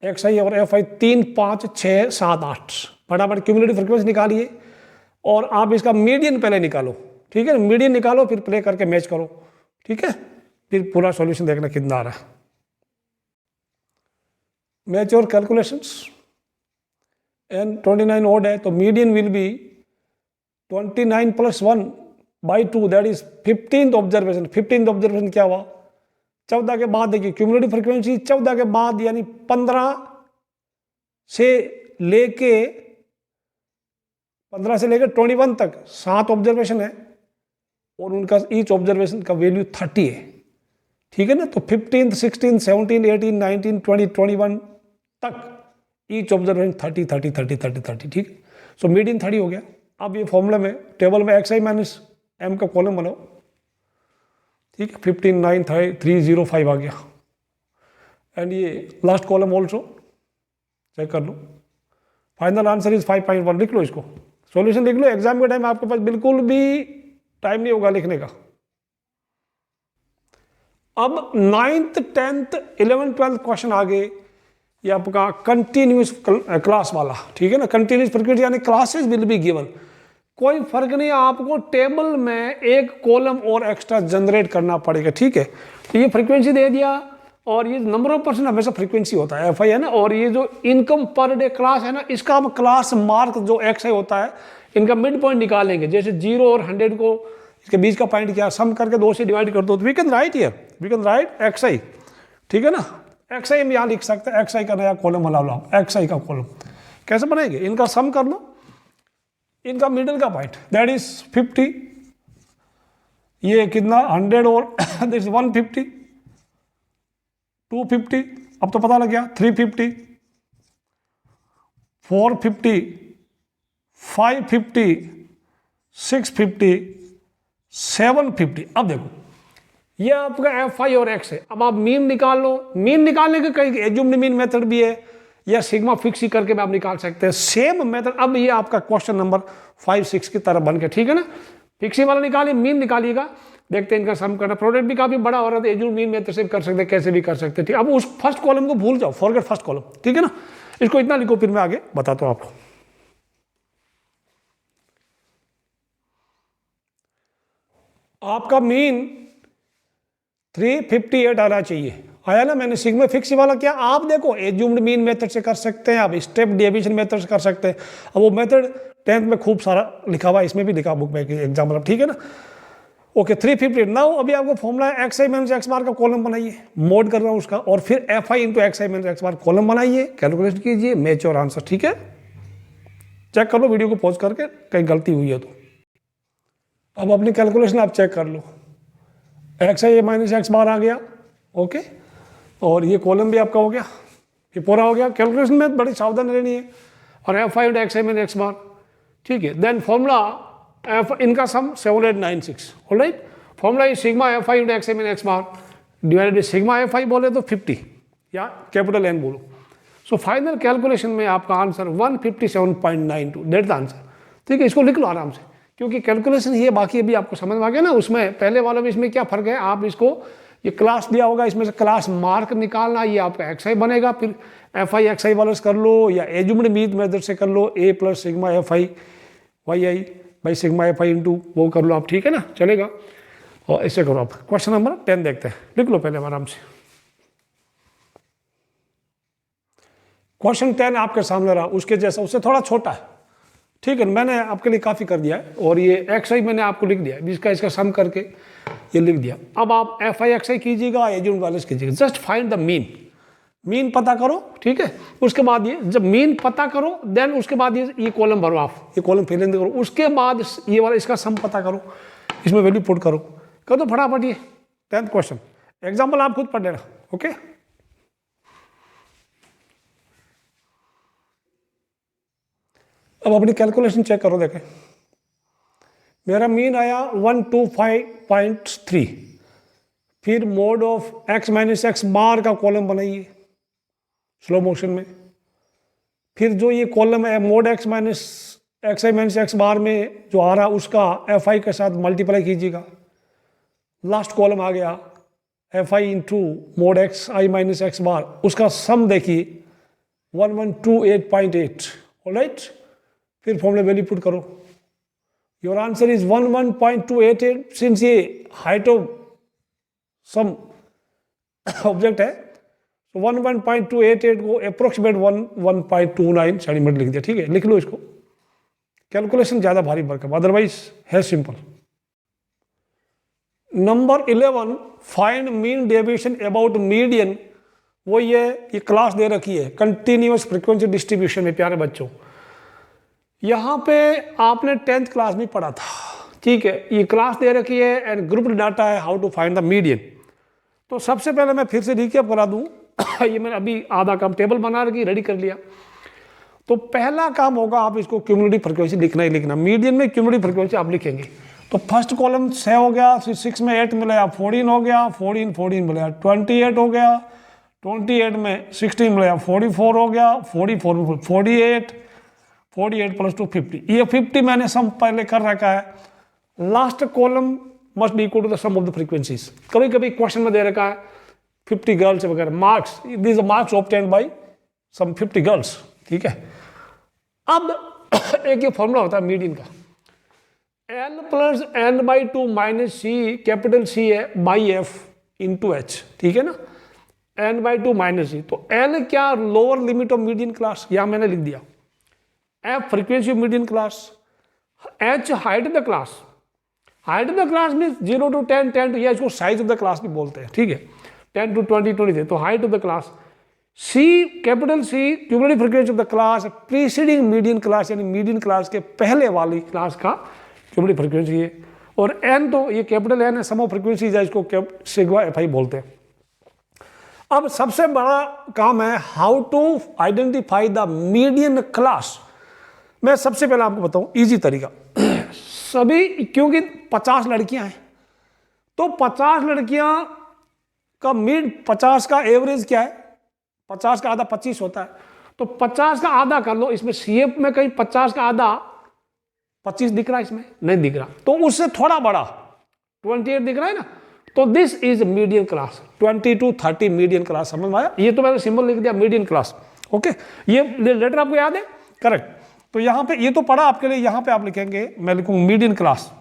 एक्स आई और एफ आई 3 5 6 7 8 फटाफट क्यूमुलेटिव फ्रीक्वेंसी निकालिए और आप इसका मीडियन पहले निकालो, ठीक है। मीडियन निकालो फिर प्ले करके मैच करो, ठीक है। फिर पूरा सॉल्यूशन देखना कितना आ रहा है। Match your calculations. N 29 odd है तो median will be 29 + 1/2 that is 15th observation. 15th observation क्या हुआ? 14 के बाद देखिए क्यूमुलेटिव फ्रीक्वेंसी 14 के बाद यानी 15 से लेके 21 तक 7 ऑब्जर्वेशन है और उनका ईच ऑब्जर्वेशन का वैल्यू 30 है, ठीक है ना। तो 15, 16, 17, 18, 19, 20, 21 तक ईच ऑब्जर्वेशन 30 30 30 30 30, ठीक है। सो मीडियन 30 हो गया। अब ये फॉर्मूला में टेबल में एक्स आई माइनस एम का कॉलम बनाओ, ठीक है। 15 9 3 0 5 आ गया एंड ये लास्ट कॉलम ऑल्सो चेक कर लो। Final answer is 5.1। लिख लो इसको, सॉल्यूशन लिख लो। एग्जाम के टाइम आपके पास बिल्कुल भी टाइम नहीं होगा लिखने का। अब 9th 10th 11th 12th question आगे, ये आपका कंटिन्यूस क्लास वाला, ठीक है ना। कंटिन्यूस फ्रीक्वेंसी यानी क्लासेस विल बी गिवन, कोई फर्क नहीं, आपको टेबल में एक कॉलम और एक्स्ट्रा जनरेट करना पड़ेगा, ठीक है। तो ये फ्रीक्वेंसी दे दिया और ये नंबर ऑफ परसेंट हमेशा फ्रीक्वेंसी होता है एफ आई है ना। और ये जो इनकम पर डे क्लास है ना, इसका हम क्लास मार्क जो एक्स आई होता है इनका मिड पॉइंट निकालेंगे। जैसे 0 और 100 को इसके बीच का पॉइंट क्या, सम करके 2 से डिवाइड कर दो तो we can write here, we can write x i, ठीक है ना। एक्स आई हम यहाँ लिख सकते हैं, एक्स आई का नया कॉलम बना लो। एक्स आई का कॉलम कैसे बनाएंगे? इनका सम कर लो, इनका मिडिल का पॉइंट दैट इज 50, ये कितना 100 और दिस 150, 250, अब तो पता लग गया 350, 450, 550, 650, 750। अब देखो ये आपका एफ आई और एक्स है। अब आप मीन निकाल लो। मीन निकालने के कई एज्यूम्ड मीन मेथड भी है या सिग्मा फिक्स ही करके भी आप निकाल सकते हैं, सेम मेथड। अब ये आपका क्वेश्चन नंबर 5 6 की तरह बन के, ठीक है ना। फिक्सी वाला निकालिए, मीन निकालिएगा, देखते हैं इनका सम करना। प्रोडक्ट भी काफी बड़ा हो रहा है, एज्यूम्ड मीन मेथड से कर सकते हैं, कैसे भी कर सकते हैं, ठीक। अब उस फर्स्ट कॉलम को भूल जाओ, फॉरगेट फर्स्ट कॉलम, ठीक है ना। इसको इतना लिखो, फिर मैं आगे बताता हूं आपको। आपका मीन 358 आना चाहिए, आया ना। मैंने सिग्मा फिक्स वाला क्या, आप देखो एज्यूम्ड मीन मेथड से कर सकते हैं, आप स्टेप डेविएशन मेथड से कर सकते हैं। अब वो मेथड 10th में खूब सारा लिखा हुआ है, इसमें भी लिखा बुक में एग्जाम्पल, ठीक है ना। ओके 358 नाउ अभी आपको फॉर्मूला एक्स आई माइनस एक्स बार का कॉलम बनाइए, मोड कर रहा हूँ उसका, और फिर एफ आई इंटू एक्स आई माइनस एक्स बार कॉलम बनाइए, कैलकुलेट कीजिए, मैच और आंसर, ठीक है। चेक कर लो वीडियो को पॉज करके, कहीं गलती हुई है तो। अब अपनी कैलकुलेशन आप चेक कर लो, एक्स आई माइनस एक्स बार आ गया, ओके, और ये कॉलम भी आपका हो गया, ये पूरा हो गया। कैलकुलेशन में बड़ी सावधानी लेनी है। और एफ आई एक्स आई मैंने एक्स बार, ठीक है। देन फॉर्मूला एफ इनका sum 7896, alright. Formula is sigma F I x i मैंने x bar divided by sigma F i बोले तो 50 या कैपिटल एन बोलो। सो फाइनल कैलकुलेशन में आपका आंसर 157.92, दैट द आंसर, ठीक है। इसको लिख लो आराम से, क्योंकि कैलकुलेशन ये बाकी अभी आपको समझ में आ गया ना। उसमें पहले वाला में इसमें क्या फर्क है, आप इसको ये क्लास दिया होगा, इसमें से क्लास मार्क निकालना, ये आपका एक्स आई बनेगा। फिर एफ आई एक्स आई वाला कर लो या एज्यूम्ड मीन मेथड से कर लो, A plus sigma F i y i by sigma F I into वो कर लो आप, ठीक है ना, चलेगा। और ऐसे करो आप। क्वेश्चन नंबर 10 देखते हैं, लिख लो पहले आराम से। क्वेश्चन 10 आपके सामने रहा, उसके जैसा, उससे थोड़ा छोटा है, ठीक है। मैंने आपके लिए काफ़ी कर दिया है। और ये एक्स आई मैंने आपको लिख दिया है, जिसका इसका सम करके ये लिख दिया। अब आप एफ आई एक्स आई कीजिएगा, एज्यूम्ड वैल्यूज कीजिएगा। Just find the mean, mean पता करो, ठीक है। उसके बाद ये जब मीन पता करो, देन उसके बाद ये कॉलम भरो आप, ये कॉलम फिल इन करो। उसके बाद ये वाला इसका सम पता करो, इसमें वैल्यू पुट करो, कर दो फटाफट। ये 10th क्वेश्चन, एग्जाम्पल आप खुद पढ़ लेना, ओके। अब अपनी कैलकुलेशन चेक करो, देखें मेरा मीन आया 125.3। फिर mode of x minus x bar का कॉलम बनाइए स्लो मोशन में। फिर जो ये कॉलम है मोड एक्स माइनस एक्स आई माइनस एक्स बार में जो आ रहा है उसका एफ आई के साथ मल्टीप्लाई कीजिएगा। लास्ट कॉलम आ गया एफ आई इंटू मोड एक्स आई माइनस एक्स बार, उसका सम देखिए 1128.8, ऑलराइट। फिर फॉर्मूला वैल्यू पुट करो, योर आंसर इज 11.288। सिंस ये हाइट ऑफ सम ऑब्जेक्ट है तो 11.288 को अप्रोक्सीमेट 1.29 सेंटीमीटर लिख दिया, ठीक है। लिख लो इसको, कैलकुलेशन ज़्यादा भारी वर्क है, अदरवाइज है simple. Number 11, find mean deviation about median. वो ये क्लास दे रखी है कंटिन्यूअस फ्रीक्वेंसी डिस्ट्रीब्यूशन में। प्यारे बच्चों, यहाँ पे आपने 10th क्लास में पढ़ा था, ठीक है। ये क्लास दे रखी है एंड ग्रुप डाटा है how to find the median. तो सबसे पहले मैं फिर से रिकैप करा दूँ ये मैंने अभी आधा काम टेबल बना रखी, रेडी कर लिया। तो पहला काम होगा आप इसको क्यूमुलेटिव फ्रीक्वेंसी लिखना ही लिखना। मीडियन में क्यूमुलेटिव फ्रीक्वेंसी आप लिखेंगे। तो फर्स्ट कॉलम 6 हो गया, फिर 6 में 8 मिलाया 14 हो गया, 14 मिलाया 28 हो गया, 28 में 16 मिलाया 44 हो गया, 44 में 48 प्लस 2 50। ये 50 मैंने सम पहले कर रखा है। Last column must be equal to the sum of the frequencies. कभी कभी क्वेश्चन में दे रखा है 50 गर्ल्स वगैरह, marks, this marks obtained by some 50 girls, ठीक है। अब एक ये फॉर्मूला होता है मीडियन का, L plus N by 2 minus C, capital C है बाई एफ इंटू एच, ठीक है ना, n बाई 2 माइनस सी। तो L क्या, lower limit of median class, यहां मैंने लिख दिया। F frequency of median class, H height of the class. Height of the class mean 0 to 10, 10 to, या इसको साइज ऑफ द क्लास भी बोलते हैं, ठीक है। 10 to 20, 20 तो height of the class. C, capital C, cumulative frequency of the class preceding median class, यानी median class के पहले वाली क्लास का क्यूमुलेटिव फ्रीक्वेंसी है। और N तो ये कैपिटल N है, सम ऑफ फ्रीक्वेंसीज है, इसको सिग्मा एफ आई बोलते हैं। अब सबसे बड़ा काम है how to identify the median class. मैं सबसे पहले आपको बताऊं इजी तरीका। सभी, क्योंकि 50 लड़कियां हैं तो 50 लड़कियां का मीड 50 का एवरेज क्या है, 50 का आधा 25 होता है। तो 50 का आधा कर लो, इसमें सीएफ में कहीं 50 का आधा 25 दिख रहा है, इसमें नहीं दिख रहा। तो उससे थोड़ा बड़ा 28 दिख रहा है ना, तो this is median class. 20 to 30 median class, समझ में आया। ये तो मैंने सिंबल लिख दिया मीडियन क्लास, ओके। ये लेटर आपको याद है, करेक्ट। तो यहां पे ये तो पढ़ा आपके लिए, यहां पे आप लिखेंगे, मैं लिखूंगा मीडियन क्लास।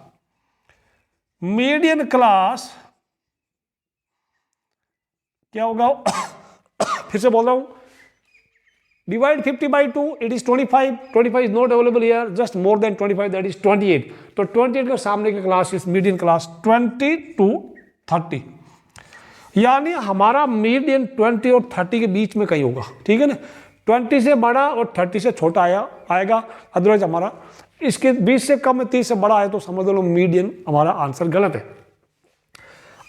मीडियन क्लास क्या होगा फिर से बोल रहा हूं, divide 50 by 2, it is 25। 25 is not available here, just more than 25, that is 28। तो 28 के सामने की class is median class. 20 to 30 यानी हमारा मीडियन 20 और 30 के बीच में कहीं होगा, ठीक है ना। 20 से बड़ा और 30 से छोटा आएगा, अदरवाइज हमारा इसके 20 से कम 30 से बड़ा है तो समझ लो मीडियन हमारा आंसर गलत है।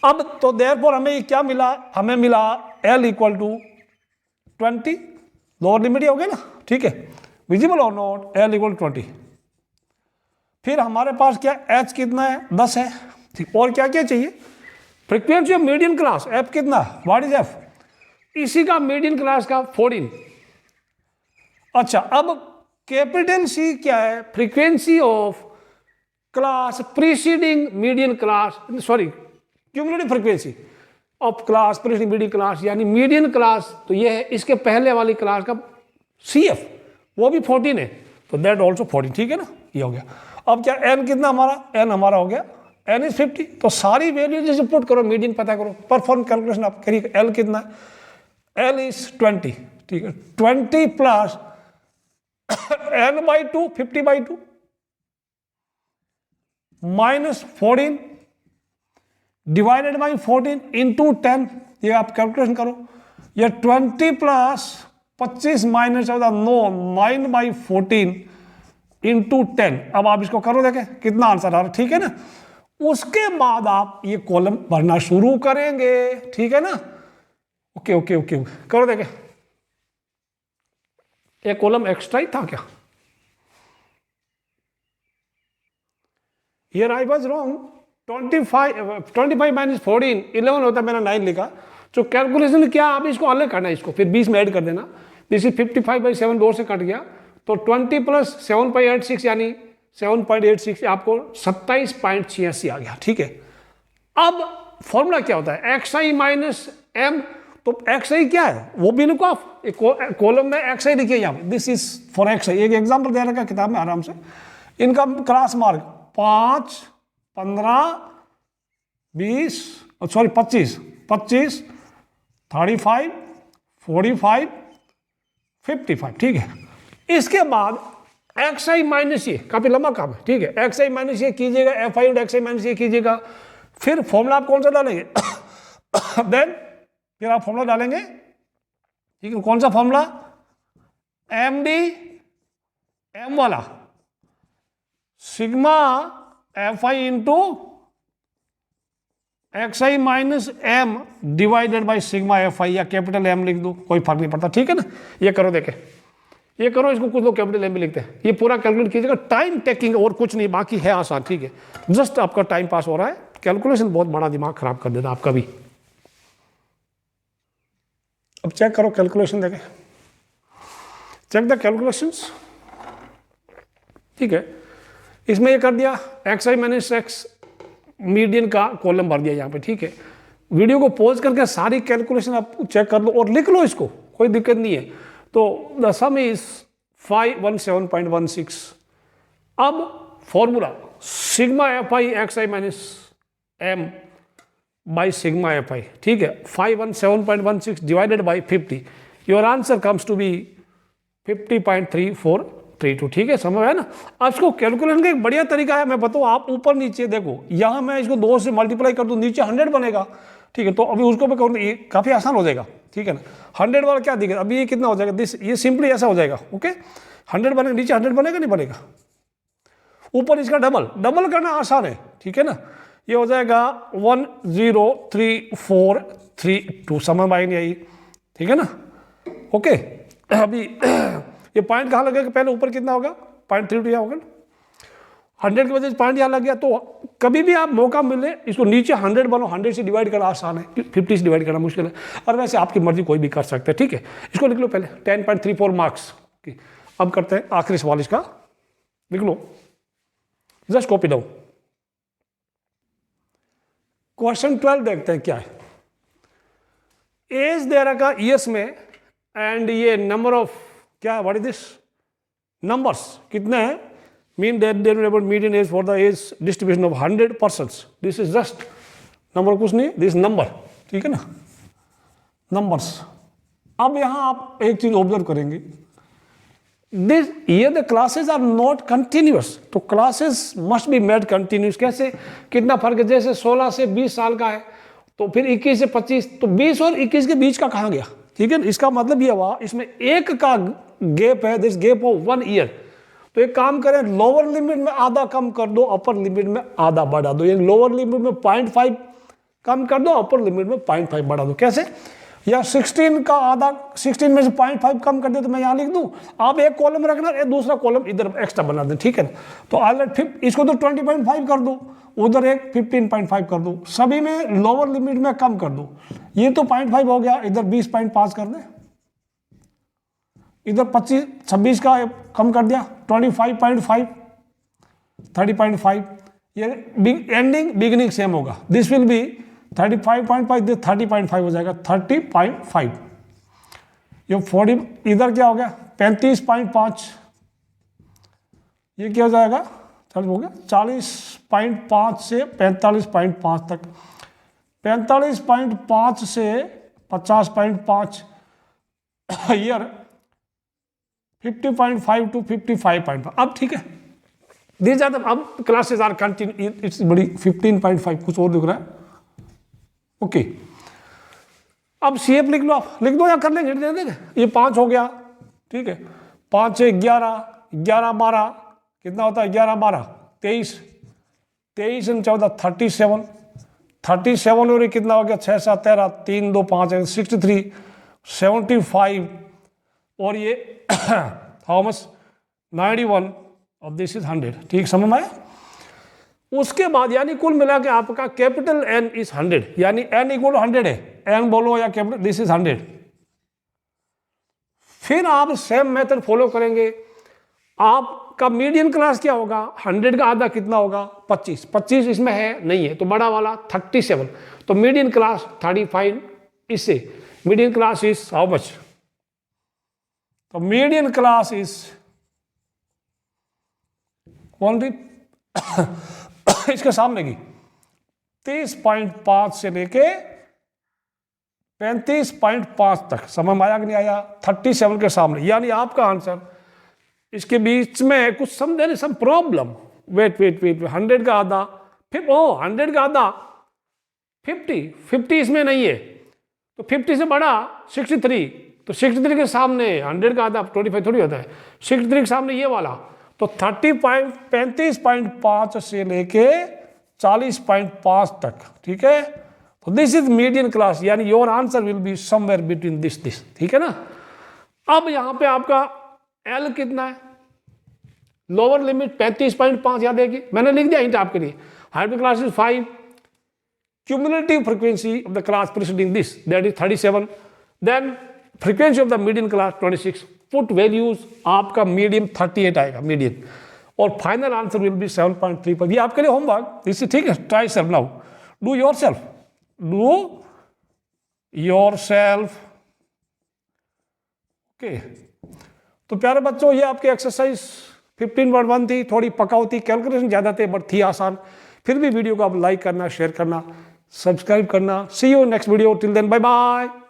अब तो देयरफॉर हमें क्या मिला, हमें मिला L equal to 20 lower limit ही हो गया ना, ठीक है, विजिबल और नॉट, एल इक्वल 20। फिर हमारे पास क्या एच कितना है 10 है, ठीक, और क्या क्या चाहिए, frequency of median class F कितना, व्हाट इज एफ, इसी का मीडियन क्लास का 14। अच्छा अब कैपिटल सी क्या है, frequency of class preceding median class, sorry cumulative frequency of class preceding median class, यानी मीडियन क्लास तो ये है, इसके पहले वाली क्लास का सी एफ वो भी 14 है, तो दैट ऑल्सो 14, ठीक है ना, ये हो गया। अब क्या एन कितना हमारा, एन हमारा हो गया एन इज 50, तो सारी वैल्यू जैसे पुट करो, मीडियन पता करो, परफॉर्म कैलकुलेशन आप करिए। एल कितना है, एल इज 20, ठीक है, 20 plus N by 2, 50/2 minus 14 divided by 14 into 10, ये आप कैलकुलेशन करो, ये 20 प्लस 25 माइनस 9/14 इंटू 10। अब आप इसको करो, देखें कितना आंसर आ रहा है, ठीक है ना। उसके बाद आप ये कॉलम भरना शुरू करेंगे, ठीक है ना। ओके ओके ओके करो, देखें एक कॉलम एक्स्ट्रा ही था क्या, here I was wrong, 25 minus 14 11 होता, मैंने 9 लिखा। तो कैलकुलेशन क्या, आप इसको अलग करना है, इसको फिर 20 में ऐड कर देना, दिस इज 55/7 2 से कट गया, तो 20 प्लस 7.86 यानी 7.86 आपको 27.86 आ गया, ठीक है। अब फॉर्मूला क्या होता है, एक्स आई माइनस एम, तो एक्स आई क्या है वो भी लिखो आप, कॉलम में एक्स आई लिखिए यहाँ पे, दिस इज फॉर एक्स आई। एक एग्जाम्पल दे रखा किताब में आराम से, इनका क्लास मार्क 5, 15, 20 सॉरी 25, 35, 45, 55, ठीक है। इसके बाद एक्स आई माइनस ये, काफी लंबा काम है, ठीक है, एक्स आई माइनस ये कीजिएगा, F I x I minus ये कीजिएगा, फिर फॉर्मूला आप कौन सा डालेंगे देन फिर आप फॉर्मूला डालेंगे, ठीक है, कौन सा फॉर्मूला, एम डी एम वाला sigma F I into x I minus M divided by sigma F I, या कैपिटल एम लिख दो, कोई फर्क नहीं पड़ता, ठीक है ना। ये करो, देखे ये करो, इसको कुछ लोग कैपिटल एम भी लिखते हैं, ये पूरा कैलकुलेट कीजिएगा, टाइम टेकिंग और कुछ नहीं, बाकी है आसान, ठीक है, जस्ट आपका टाइम पास हो रहा है, कैलकुलेशन बहुत बड़ा दिमाग खराब कर देता आपका भी। अब चेक करो कैलकुलेशन, देखें चेक द कैलकुलेशंस, ठीक है। इसमें ये कर दिया, एक्स आई माइनस एक्स मीडियन का कॉलम भर दिया यहाँ पे, ठीक है। वीडियो को पॉज करके सारी कैलकुलेशन आप चेक कर लो और लिख लो इसको, कोई दिक्कत नहीं है। तो द सम इज 517.16। अब formula sigma F I x I minus M by sigma F I, ठीक है, 517.16 divided by 50, your answer comes to be 50.3432, ठीक है, समझ आया ना। अब इसको कैलकुलेशन का एक बढ़िया तरीका है, मैं बताऊँ, आप ऊपर नीचे देखो, यहाँ मैं इसको 2 से मल्टीप्लाई कर दूँ, नीचे 100 बनेगा, ठीक है, तो अभी उसको मैं कहूँ, ये काफ़ी आसान हो जाएगा, ठीक है ना। 100 वाला क्या दिखेगा, अभी ये कितना हो जाएगा, दिस ये सिंपली ऐसा हो जाएगा, ओके, 100 बनेगा, नीचे 100 बनेगा नहीं बनेगा, ऊपर इसका डबल करना आसान है, ठीक है ना। ये हो जाएगा 103,432, समझ में आई नहीं आई, ठीक है ना, ओके। अभी ये पॉइंट कहाँ लगेगा, पहले ऊपर कितना होगा, 0.32 यहाँ होगा, 100 की वजह से पॉइंट यहाँ लग गया। तो कभी भी आप मौका मिले इसको नीचे 100 बनो, 100 से डिवाइड करना आसान है, 50 से डिवाइड करना मुश्किल है, और वैसे आपकी मर्जी कोई भी कर सकते हैं, ठीक है। इसको लिख लो पहले 10.34 मार्क्स की। अब करते हैं आखिरी सवाल, इसका लिख लो, जस्ट कॉपी डाउन। क्वेश्चन 12 देखते हैं क्या है। एज दे रखा ईयर्स में, एंड ये नंबर ऑफ क्या है, व्हाट इज दिस, नंबर्स कितने हैं, mean median age for the age distribution of 100 persons, this is just number, कुछ नहीं, दिस नंबर, ठीक है ना, नंबर्स। अब यहां आप एक चीज ऑब्जर्व करेंगे, दिस ये the classes are not continuous, तो classes must be made continuous. कैसे, कितना फर्क है, जैसे 16 से 20 साल का है, तो फिर 21 से 25, तो 20 और 21 के बीच का कहाँ गया, ठीक है। इसका मतलब ये हुआ इसमें एक का गैप है, दिस गैप ऑफ 1 ईयर। तो एक काम करें, लोअर लिमिट में आधा कम कर दो, अपर लिमिट में आधा बढ़ा दो, यानी लोअर लिमिट में 0.5 कम कर दो, अपर लिमिट में 0.5 बढ़ा दो। कैसे, या 16 का आधा, 16 में से 0.5 कम कर दे तो मैं यहाँ लिख दूँ, आप एक कॉलम रखना, एक दूसरा कॉलम इधर एक्स्ट्रा बना दें, ठीक है ना। तो ऑलरेडी इसको तो 20.5 कर दो, उधर एक 15.5 कर दो, सभी में लोअर लिमिट में कम कर दो। ये तो 0.5 हो गया, इधर 20.5 कर दें, इधर 26 का कम कर दिया, 25.5, 30.5, ये एंडिंग बिगिनिंग सेम होगा। दिस विल बी 35.5, दिस 30.5 हो जाएगा, 30.5। ये 40, इधर क्या हो गया 35.5, ये क्या हो जाएगा, चल हो गया 40.5 से 45.5 तक, 45.5 से 50.5, ईयर 50.5 टू 55.5। अब ठीक है, दीज आर द, अब क्लासेस आर कंटिन्यू, इट्स बड़ी 15.5 कुछ और दिख रहा है, ओके। अब शेप लिख लो, आप लिख दो या कर लेंगे, दे देंगे। ये 5 हो गया, ठीक है, 5 से 11, 11 12 कितना होता है, 11 12 23, 23 और 14 37, 37 और ये कितना हो गया, 6 7 13, 3 2 5 63, 75, और ये हाउ मच 91 और दिस इज 100, ठीक समझ में आया। उसके बाद यानी कुल मिला के आपका कैपिटल N इज 100, यानी N इक्वल 100 है, N बोलो या कैपिटल, दिस इज 100। फिर आप सेम मेथड फॉलो करेंगे। आपका मीडियन क्लास क्या होगा, 100 का आधा कितना होगा, 25, 25 इसमें है नहीं है, तो बड़ा वाला 37, तो मीडियन क्लास 35, इससे median class is how much, तो मीडियन क्लास इज कौन सी इसके सामने की 30.5 से लेके 35.5 तक, समझ में आया कि नहीं आया, 37 के सामने, यानी आपका आंसर इसके बीच में कुछ समझे, सम प्रॉब्लम, वेट 100 का आधा, फिर 100 का आधा 50 इसमें नहीं है, तो 50 से बड़ा 63, तो 63 के सामने 100 का आधा 25 थोड़ी होता है, 63 के सामने ये वाला, तो 35.5 से लेके 40.5 तक, ठीक है। तो दिस इज मीडियन क्लास, यानी your answer will be somewhere between this, ठीक है ना। अब यहां पे आपका एल कितना है, लोअर लिमिट 35.5 याद है कि मैंने लिख दिया हिंट आपके लिए। Hyper class is 5, cumulative frequency of the class preceding this, that is 37, then frequency of the median class 26, put values, आपका medium 38 आएगा median, और final answer will be 7.35। ये आपके लिए होमवर्क, इससे ठीक है, try yourself now, do yourself, okay। तो प्यारे बच्चों, ये आपकी एक्सरसाइज 15.1 थी, थोड़ी पकाऊ थी, कैलकुलेशन ज़्यादा थे बट थी आसान। फिर भी वीडियो को आप लाइक करना, शेयर करना, सब्सक्राइब करना। See you next video, till then bye bye.